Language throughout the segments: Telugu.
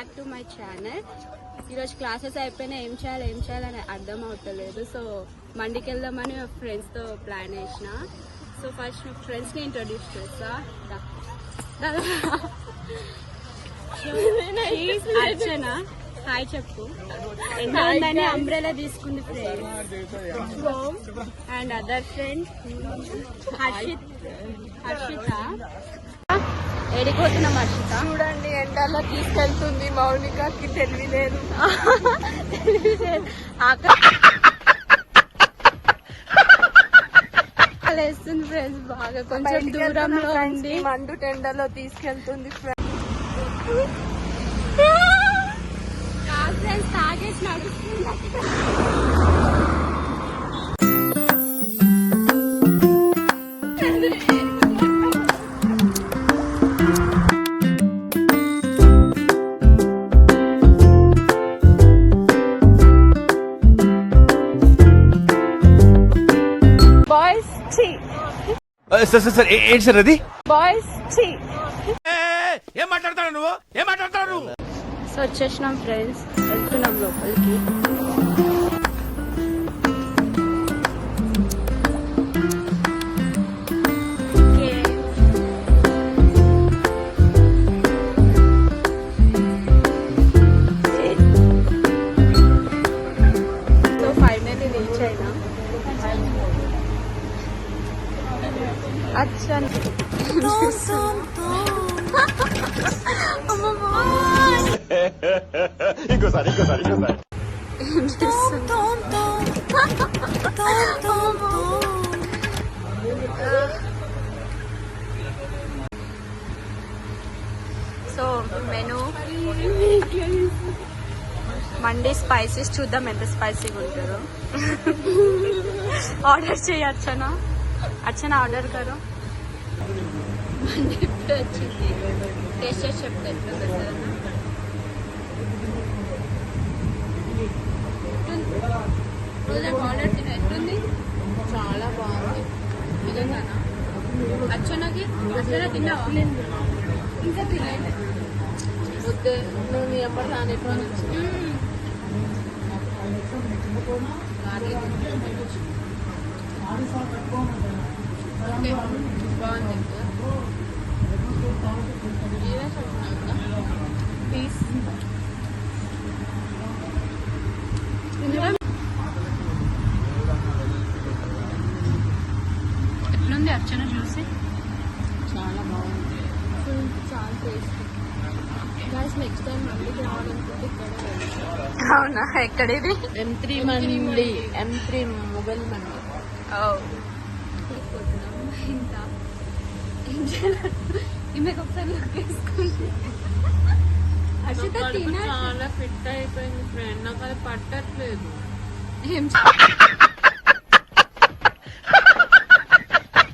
Back to my channel. ఈరోజు క్లాసెస్ అయిపోయినాయి, ఏం చేయాలని అర్థం అవుతలేదు. సో మండికి వెళ్దామని ఫ్రెండ్స్తో ప్లాన్ చేసిన. సో ఫస్ట్ ఫ్రెండ్స్ని ఇంట్రొడ్యూస్ చేస్తా. అర్చన హాయ్ చెప్పు. ఎందుకంటే అంబ్రెలా తీసుకుంది friends. And other friend Harshita. ఏడిపోతున్నాం హర్షిత. చూడండి ఎండలో తీసుకెళ్తుంది. మౌనికకి తెలియలేదు. వేస్తుంది ఫ్రెండ్స్, బాగా కొంచెం దూరంలో ఉంది. మండు ఎండలో తీసుకెళ్తుంది ఫ్రెండ్స్. తాగేసి నడుస్తుంది. సార్ ఏంటి సార్ అది? బాయ్స్ ఏం మాట్లాడతాడు నువ్వు? సో వచ్చేసినాం ఫ్రెండ్స్, వెళ్తున్నాం లోపలికి. సో ఫైనల్లీ రీచ్ అయినా. అచ్చా ఇంకోసారి సో మెనూ మండీ స్పైసెస్, చూద్దాం ఎంత స్పైసీగా ఉంటుందో. ఆర్డర్ చేయొచ్చనా? అర్చన ఆర్డర్ కరో. మండీ ఇప్పుడు వచ్చింది, టేస్ట్ చేసి చెప్తే ఎట్లుంది సార్. ఆర్డర్ తిన ఎట్లుంది? చాలా బాగుంది. నిజంగానా? అర్చనకి అర్చన తిన్నావా? ఇంకా తినలేదు. వద్దే నువ్వు నీ ఎప్పటి రానిట్లో నుంచి బాగుంది. పీస్ ఎట్లుంది అర్చన చూసి? చాలా బాగుంది. చాలా టేస్టీ. నెక్స్ట్ టైం మండికి రావాలనుకుంటే ఇక్కడ. అవునా? ఎక్కడిది? M3 మండి, M3 మొగల్ మండి. ఇంకా ఈమెకు ఒకసారి లుక్ వేసుకుంది. హర్షిత తినా చాలా ఫిట్ అయిపోయింది ఫ్రెండ్, నాకు అది పట్టట్లేదు. ఏం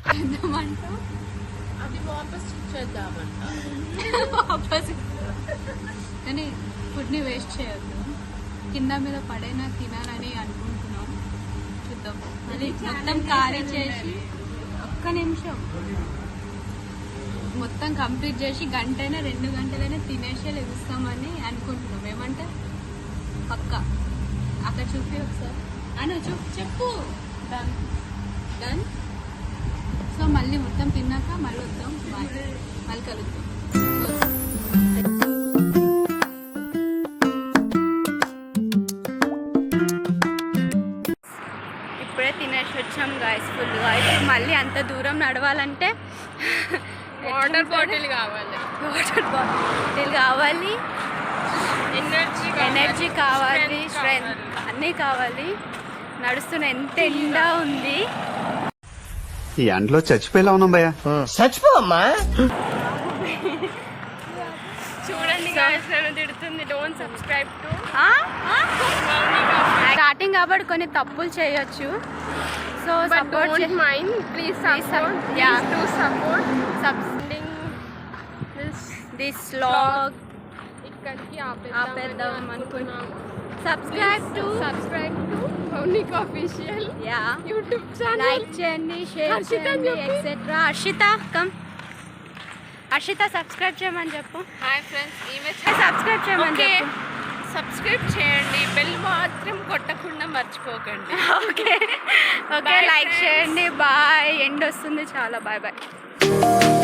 చేద్దామంటావు? అది వాపస్ ఇచ్చేద్దామంట. వాపస్ కానీ ఫుడ్ని వేస్ట్ చేయొద్దు. కింద మీద పడైనా తినాలని అనుకుంటున్నాం. చూద్దాం. అది మొత్తం ఖాళీ చేసి ఒక్క నిమిషం మొత్తం కంప్లీట్ చేసి గంటైనా 2 గంటలైనా తినేసి లెగుస్తామని అనుకుంటున్నాం. ఏమంటే పక్క అక్కడ చూపి ఒకసారి అను చెప్పు. డన్. సో మళ్ళీ మొత్తం తిన్నాక మళ్ళీ వద్దాం. బాయ్, మళ్ళీ కలుద్దాం. ఇప్పుడే తినేసి వచ్చాం గాయస్ ఫుల్గా. ఇప్పుడు మళ్ళీ అంత దూరం నడవాలంటే వాటర్ బాటిల్ కావాలి, ఎనర్జీ కావాలి, స్ట్రెంత్ అన్నీ కావాలి. నడుస్తున్న ఎంత ఎండ ఉంది. ఈ ఎండలో చచ్చిపోయేలా ఉన్నాం భయ్యా. చచ్చిపోమ్మా. చూడండి గాయ్స్, నన్ను తిడుతుంది. Don't subscribe to. స్టార్టింగ్ కాబట్టి కొన్ని తప్పులు చేయొచ్చు. So support mind, please support this vlog. ఇక్కడికి ఆపేద్దాం అనుకున్నాము. Subscribe to Mounika official YouTube channel. Like చేయండి, షేర్ చేయండి, etcetera. Harshitha come. Arshitha subscribe చేయమని చెప్పు. హాయ్ ఫ్రెండ్స్, ఈమె సబ్స్క్రైబ్ చేయమని చెప్పు. సబ్స్క్రైబ్ చేయండి, బెల్ మాత్రం కొట్టకుండా మర్చిపోకండి. ఓకే ఓకే, లైక్ చేయండి. బాయ్. ఎండ్ వస్తుంది చాలా. Bye bye.